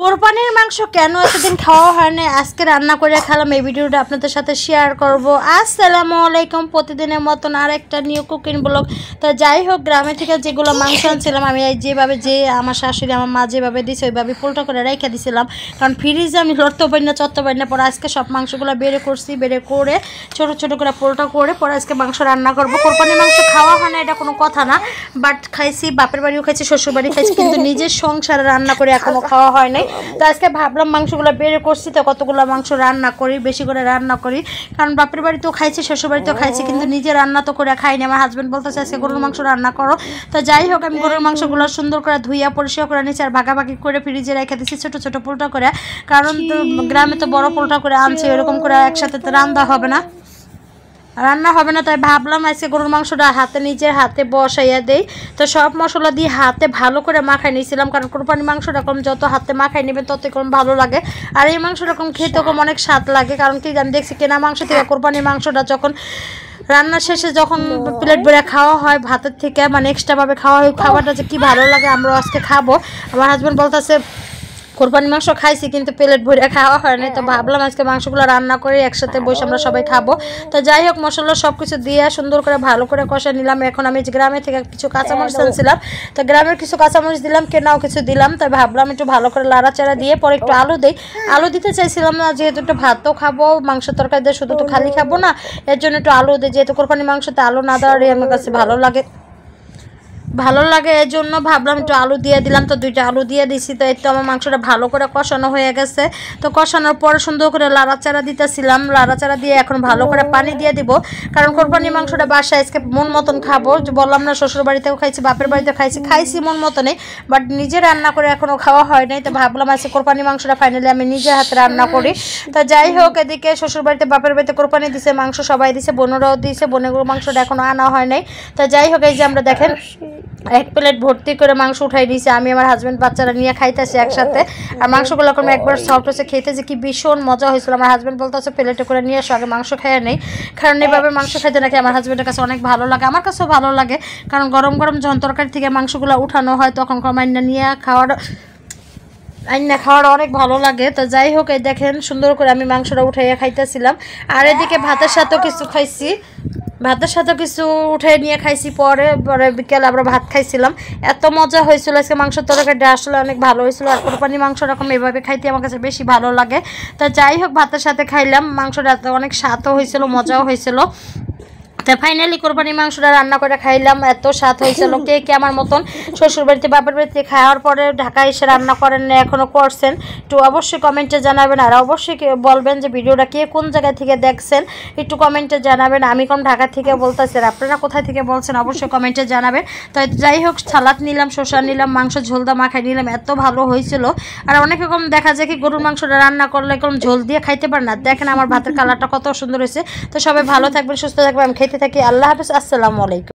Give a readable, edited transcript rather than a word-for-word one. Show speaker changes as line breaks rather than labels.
কোরবানির মাংস কেন এতদিন খাওয়া হয় না, আজকে রান্না করে খেলাম। এই ভিডিওটা আপনাদের সাথে শেয়ার করব। আসসালামু আলাইকুম, প্রতিদিনের মতন আর একটা নিউ কুকিং ব্লগ। তো যাই হোক, গ্রামে থেকে যেগুলো মাংস আনছিলাম আমি যেভাবে আমার শাশুড়ি আমার মা যেভাবে দিছে ওইভাবে পোলটা করে রেখে দিয়েছিলাম, কারণ ফ্রিজে আমি লড়তে পারি না চড়তে পারি না। পরে আজকে সব মাংসগুলো বেড়ে করছি, বেড়ে করে ছোটো ছোটো করে পোলটা করে পরে আজকে মাংস রান্না করব। কোরবানির মাংস খাওয়া হয় না এটা কোনো কথা না, বাট খাইছি, বাপের বাড়িও খাইছি, শ্বশুর বাড়ি খাইছি, কিন্তু নিজের সংসারে রান্না করে এখনও খাওয়া হয় নাই। তো আজকে ভাবলাম মাংসগুলো বেড়ে করছি, তো কতগুলো মাংস রান্না করি, বেশি করে রান্না করি, কারণ বাপের বাড়িতেও খাইছি, শ্বশুর বাড়িতেও খাইছি, কিন্তু নিজে রান্না তো করে খাইনি। আমার হাজব্যান্ড বলতেছে আজকে গরুর মাংস রান্না করো। তো যাই হোক, আমি গরুর মাংসগুলো সুন্দর করে ধুইয়া পরিষ্কার করে নিচ্ছি আর ভাগাভাগি করে ফ্রিজে রেখে দিচ্ছি ছোটো ছোটো পোলটা করে, কারণ তো গ্রামে তো বড় পোলটা করে আনছে, এরকম করে একসাথে তো রান্না হবে না, তাই ভাবলাম আজকে গরুর মাংসটা নিজের হাতে বসাইয়া দেই। তো সব মশলা দিয়ে হাতে ভালো করে মাখাই নিয়েছিলাম, কারণ কোরবানির মাংস রকম যত হাতে মাখাই নেবেন তত কম ভালো লাগে, আর এই মাংস রকম খেতে কম অনেক স্বাদ লাগে। কারণ কি আমি দেখছি কেনা মাংস থেকে কোরবানির মাংসটা যখন রান্নার শেষে যখন প্লেট ভরে খাওয়া হয় ভাতের থেকে, মানে এক্সট্রাভাবে খাওয়া হয়, খাবারটা যে কী ভালো লাগে। আমরা আজকে খাবো, আমার হাজব্যান্ড বলতেছে কোরবানি মাংস খাইছি কিন্তু প্লেট ভরে খাওয়া হয় না। তো ভাবলাম আজকে মাংসগুলো রান্না করে একসাথে বসে আমরা সবাই খাবো। তো যাই হোক, মশলা সব কিছু দিয়ে সুন্দর করে ভালো করে কষা নিলাম। এখন আমি গ্রামে থেকে কিছু কাঁচামরিচ আনছিলাম, তো গ্রামের কিছু কাঁচামরিচ দিলাম, কেনাও কিছু দিলাম। তাই ভাবলাম একটু ভালো করে লাড়াচাড়া দিয়ে পরে একটু আলু দিই। আলু দিতে চাইছিলাম না, যেহেতু একটু ভাতও খাবো, মাংস তরকারি দিয়ে শুধু তো খালি খাবো না, এর জন্য একটু আলু দিই। যেহেতু কোরবানি মাংসতে আলু না দেওয়ারই আমার কাছে ভালো লাগে, এর জন্য ভাবলাম একটু আলু দিয়ে দিলাম। তো দুইটা আলু দিয়ে দিছি। তো একটু আমার মাংসটা ভালো করে কষানো হয়ে গেছে। তো কষানোর পরে সুন্দর করে লাড়াচাড়া দিতেছিলাম, লাড়াচাড়া দিয়ে এখন ভালো করে পানি দিয়ে দিব, কারণ কোরবানির মাংসটা বাসায় আজকে মন মতন খাবো। বললাম না, শ্বশুর বাড়িতেও খাইছি, বাপের বাড়িতেও খাইছি মন মতনই, বাট নিজে রান্না করে এখনও খাওয়া হয় নাই। তো ভাবলাম আজকে কোরবানির মাংসটা ফাইনালি আমি নিজের হাতে রান্না করি। তো যাই হোক, এদিকে শ্বশুর বাড়িতে বাপের বাড়িতে কোরবানি দিছে, মাংস সবাই দিছে, বোনেরাও দিছে, বোনের মাংসটা এখনও আনা হয় নাই। তো যাই হোক, এই যে আমরা দেখেন এক প্লেট ভর্তি করে মাংস উঠাই দিয়েছি, আমি আমার হাজব্যান্ড বাচ্চারা নিয়ে খাইতেছি একসাথে। আর মাংসগুলো কোনো একবার সফট হচ্ছে, খেতেছে কি ভীষণ মজা হয়েছিল। আমার হাজব্যান্ড বলতেছে প্লেটে করে নিয়ে আসো, আগে মাংস খেয়ে নেই, কারণ এভাবে মাংস খেতে নাকি আমার হাজব্যান্ডের কাছে অনেক ভালো লাগে, আমার কাছেও ভালো লাগে, কারণ গরম গরম যখন তরকারি থেকে মাংসগুলো উঠানো হয় তখন কমাইনা নিয়ে খাওয়ার অনেক ভালো লাগে। তো যাই হোক, এই দেখেন সুন্দর করে আমি মাংসটা উঠাইয়া খাইতেছিলাম, আর এদিকে ভাতের সাথেও কিছু উঠে নিয়ে খাইছি। পরে বিকেলে আমরা ভাত খাইছিলাম, এত মজা হয়েছিল আজকে মাংসের তরকারিটা, আসলে অনেক ভালো হয়েছিল। আর কোরবানি মাংস এরকম এভাবে খাইতে আমার কাছে বেশি ভালো লাগে। তো যাই হোক, ভাতের সাথে খাইলাম, মাংসটা অনেক স্বাদও হয়েছিল, মজাও হয়েছিল। তো ফাইনালি কোরবানি মাংসটা রান্না করে খাইলাম, এত স্বাদ হয়েছিল। কে আমার মতন শ্বশুর বাড়িতে বাপের বাড়িতে খাওয়ার পরে ঢাকা এসে রান্না করেন না, এখনও করছেন, একটু অবশ্যই কমেন্টে জানাবেন। আর অবশ্যই বলবেন যে ভিডিওটা কে কোন জায়গা থেকে দেখছেন, একটু কমেন্টে জানাবেন। আমি কোন ঢাকা থেকে বলতেছি, আপনারা কোথায় থেকে বলছেন অবশ্যই কমেন্টে জানাবেন। তো যাই হোক, সালাদ নিলাম, শসা নিলাম, মাংস ঝোলদা মাখাই নিলাম, এত ভালো হয়েছিল। আর অনেক রকম দেখা যায় কি গরুর মাংসটা রান্না করলে এরকম ঝোল দিয়ে খাইতে পারে না। দেখেন আমার ভাতের কালারটা কত সুন্দর হয়েছে। তো সবাই ভালো থাকবেন, সুস্থ থাকবেন, আমি খেতে থাকি। আল্লাহ হাফেজ, আসসালামু আলাইকুম।